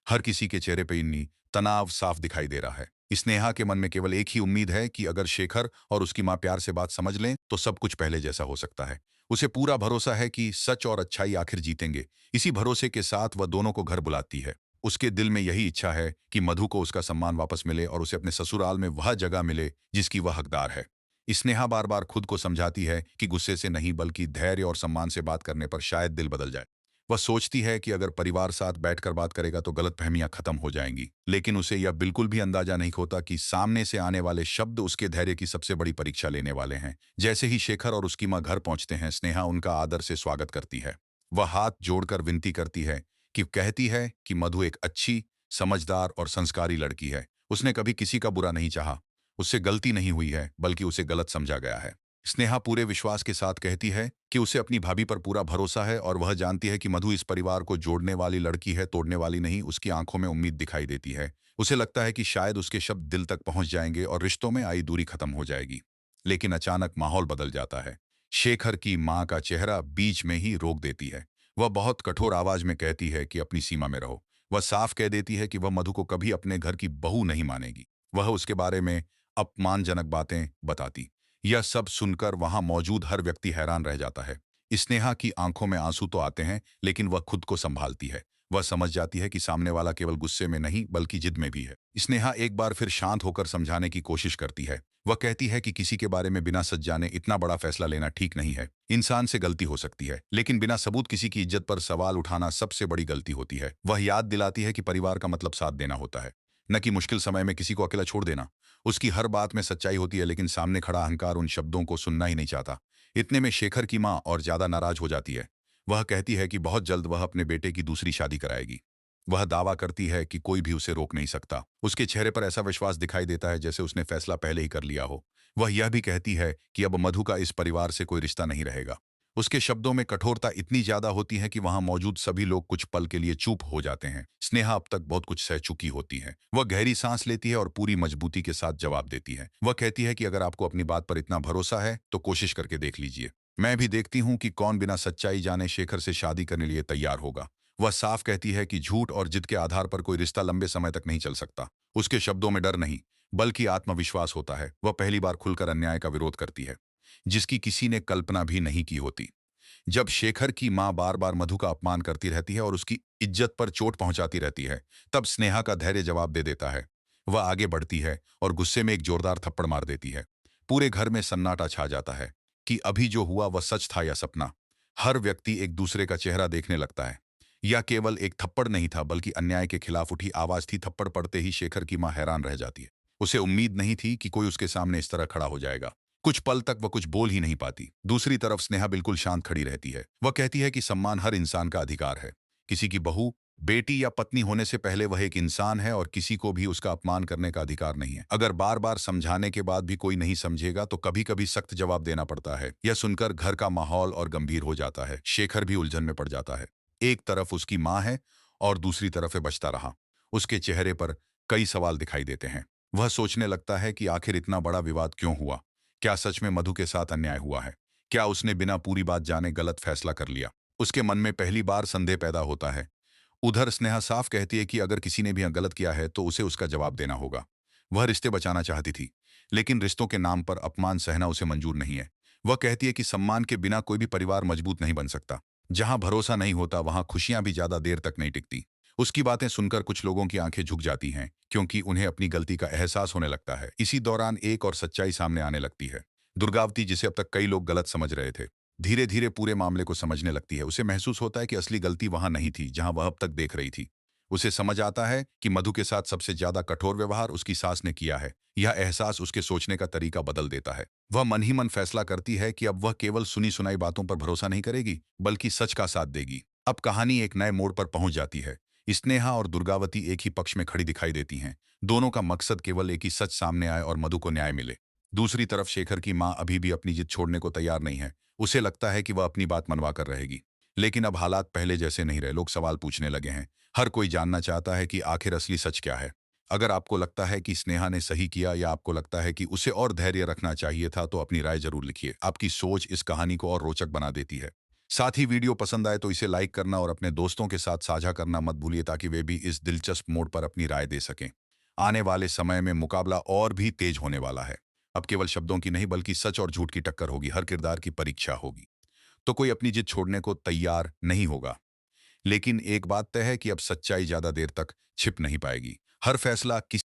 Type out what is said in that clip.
हर किसी के चेहरे पे इन्नी तनाव साफ दिखाई दे रहा है। स्नेहा के मन में केवल एक ही उम्मीद है कि अगर शेखर और उसकी माँ प्यार से बात समझ लें तो सब कुछ पहले जैसा हो सकता है। उसे पूरा भरोसा है कि सच और अच्छाई आखिर जीतेंगे। इसी भरोसे के साथ वह दोनों को घर बुलाती है। उसके दिल में यही इच्छा है कि मधु को उसका सम्मान वापस मिले और उसे अपने ससुराल में वह जगह मिले जिसकी वह हकदार है। स्नेहा बार बार खुद को समझाती है कि गुस्से से नहीं बल्कि धैर्य और सम्मान से बात करने पर शायद दिल बदल जाए। वह सोचती है कि अगर परिवार साथ बैठकर बात करेगा तो गलतफहमियां खत्म हो जाएंगी, लेकिन उसे यह बिल्कुल भी अंदाजा नहीं होता कि सामने से आने वाले शब्द उसके धैर्य की सबसे बड़ी परीक्षा लेने वाले हैं। जैसे ही शेखर और उसकी मां घर पहुंचते हैं, स्नेहा उनका आदर से स्वागत करती है। वह हाथ जोड़कर विनती करती है कि कहती है कि मधु एक अच्छी, समझदार और संस्कारी लड़की है। उसने कभी किसी का बुरा नहीं चाहा। उससे गलती नहीं हुई है, बल्कि उसे गलत समझा गया है। स्नेहा पूरे विश्वास के साथ कहती है कि उसे अपनी भाभी पर पूरा भरोसा है और वह जानती है कि मधु इस परिवार को जोड़ने वाली लड़की है, तोड़ने वाली नहीं। उसकी आंखों में उम्मीद दिखाई देती है। उसे लगता है कि शायद उसके शब्द दिल तक पहुंच जाएंगे और रिश्तों में आई दूरी खत्म हो जाएगी। लेकिन अचानक माहौल बदल जाता है। शेखर की मां का चेहरा बीच में ही रोक देती है। वह बहुत कठोर आवाज में कहती है कि अपनी सीमा में रहो। वह साफ कह देती है कि वह मधु को कभी अपने घर की बहू नहीं मानेगी। वह उसके बारे में अपमानजनक बातें बताती। यह सब सुनकर वहां मौजूद हर व्यक्ति हैरान रह जाता है। स्नेहा की आंखों में आंसू तो आते हैं, लेकिन वह खुद को संभालती है। वह समझ जाती है कि सामने वाला केवल गुस्से में नहीं बल्कि जिद में भी है। स्नेहा एक बार फिर शांत होकर समझाने की कोशिश करती है। वह कहती है कि किसी के बारे में बिना सच जाने इतना बड़ा फैसला लेना ठीक नहीं है। इंसान से गलती हो सकती है, लेकिन बिना सबूत किसी की इज्जत पर सवाल उठाना सबसे बड़ी गलती होती है। वह याद दिलाती है कि परिवार का मतलब साथ देना होता है, न कि मुश्किल समय में किसी को अकेला छोड़ देना। उसकी हर बात में सच्चाई होती है, लेकिन सामने खड़ा अहंकार उन शब्दों को सुनना ही नहीं चाहता। इतने में शेखर की मां और ज्यादा नाराज हो जाती है। वह कहती है कि बहुत जल्द वह अपने बेटे की दूसरी शादी कराएगी। वह दावा करती है कि कोई भी उसे रोक नहीं सकता। उसके चेहरे पर ऐसा विश्वास दिखाई देता है जैसे उसने फैसला पहले ही कर लिया हो। वह यह भी कहती है कि अब मधु का इस परिवार से कोई रिश्ता नहीं रहेगा। उसके शब्दों में कठोरता इतनी ज्यादा होती है कि वहां मौजूद सभी लोग कुछ पल के लिए चुप हो जाते हैं। स्नेहा अब तक बहुत कुछ सह चुकी होती है। वह गहरी सांस लेती है और पूरी मजबूती के साथ जवाब देती है। वह कहती है कि अगर आपको अपनी बात पर इतना भरोसा है तो कोशिश करके देख लीजिए। मैं भी देखती हूँ कि कौन बिना सच्चाई जाने शेखर से शादी करने लिए तैयार होगा। वह साफ कहती है कि झूठ और जिद के आधार पर कोई रिश्ता लंबे समय तक नहीं चल सकता। उसके शब्दों में डर नहीं, बल्कि आत्मविश्वास होता है। वह पहली बार खुलकर अन्याय का विरोध करती है, जिसकी किसी ने कल्पना भी नहीं की होती। जब शेखर की मां बार बार मधु का अपमान करती रहती है और उसकी इज्जत पर चोट पहुंचाती रहती है, तब स्नेहा का धैर्य जवाब दे देता है। वह आगे बढ़ती है और गुस्से में एक जोरदार थप्पड़ मार देती है। पूरे घर में सन्नाटा छा जाता है कि अभी जो हुआ वह सच था या सपना। हर व्यक्ति एक दूसरे का चेहरा देखने लगता है। यह केवल एक थप्पड़ नहीं था, बल्कि अन्याय के खिलाफ उठी आवाज थी। थप्पड़ पड़ते ही शेखर की मां हैरान रह जाती है। उसे उम्मीद नहीं थी कि कोई उसके सामने इस तरह खड़ा हो जाएगा। कुछ पल तक वह कुछ बोल ही नहीं पाती। दूसरी तरफ स्नेहा बिल्कुल शांत खड़ी रहती है। वह कहती है कि सम्मान हर इंसान का अधिकार है। किसी की बहू, बेटी या पत्नी होने से पहले वह एक इंसान है और किसी को भी उसका अपमान करने का अधिकार नहीं है। अगर बार बार समझाने के बाद भी कोई नहीं समझेगा तो कभी कभी सख्त जवाब देना पड़ता है। यह सुनकर घर का माहौल और गंभीर हो जाता है। शेखर भी उलझन में पड़ जाता है। एक तरफ उसकी मां है और दूसरी तरफ है बचता रहा। उसके चेहरे पर कई सवाल दिखाई देते हैं। वह सोचने लगता है कि आखिर इतना बड़ा विवाद क्यों हुआ। क्या सच में मधु के साथ अन्याय हुआ है? क्या उसने बिना पूरी बात जाने गलत फैसला कर लिया? उसके मन में पहली बार संदेह पैदा होता है। उधर स्नेहा साफ कहती है कि अगर किसी ने भी गलत किया है तो उसे उसका जवाब देना होगा। वह रिश्ते बचाना चाहती थी, लेकिन रिश्तों के नाम पर अपमान सहना उसे मंजूर नहीं है। वह कहती है कि सम्मान के बिना कोई भी परिवार मजबूत नहीं बन सकता। जहां भरोसा नहीं होता वहां खुशियां भी ज्यादा देर तक नहीं टिकती। उसकी बातें सुनकर कुछ लोगों की आंखें झुक जाती हैं, क्योंकि उन्हें अपनी गलती का एहसास होने लगता है। इसी दौरान एक और सच्चाई सामने आने लगती है। दुर्गावती, जिसे अब तक कई लोग गलत समझ रहे थे, धीरे धीरे पूरे मामले को समझने लगती है। उसे महसूस होता है कि असली गलती वहां नहीं थी जहां वह अब तक देख रही थी। उसे समझ आता है कि मधु के साथ सबसे ज्यादा कठोर व्यवहार उसकी सास ने किया है। यह एहसास उसके सोचने का तरीका बदल देता है। वह मन ही मन फैसला करती है कि अब वह केवल सुनी सुनाई बातों पर भरोसा नहीं करेगी, बल्कि सच का साथ देगी। अब कहानी एक नए मोड़ पर पहुंच जाती है। स्नेहा और दुर्गावती एक ही पक्ष में खड़ी दिखाई देती हैं। दोनों का मकसद केवल एक ही, सच सामने आए और मधु को न्याय मिले। दूसरी तरफ शेखर की मां अभी भी अपनी जिद छोड़ने को तैयार नहीं है। उसे लगता है कि वह अपनी बात मनवा कर रहेगी। लेकिन अब हालात पहले जैसे नहीं रहे। लोग सवाल पूछने लगे हैं। हर कोई जानना चाहता है कि आखिर असली सच क्या है। अगर आपको लगता है कि स्नेहा ने सही किया या आपको लगता है कि उसे और धैर्य रखना चाहिए था, तो अपनी राय जरूर लिखिए। आपकी सोच इस कहानी को और रोचक बना देती है। साथ ही वीडियो पसंद आए तो इसे लाइक करना और अपने दोस्तों के साथ साझा करना मत भूलिए ताकि वे भी इस दिलचस्प मोड़ पर अपनी राय दे सकें। आने वाले समय में मुकाबला और भी तेज होने वाला है। अब केवल शब्दों की नहीं बल्कि सच और झूठ की टक्कर होगी, हर किरदार की परीक्षा होगी। तो कोई अपनी जिद छोड़ने को तैयार नहीं होगा। लेकिन एक बात तय है कि अब सच्चाई ज्यादा देर तक छिप नहीं पाएगी। हर फैसला किसी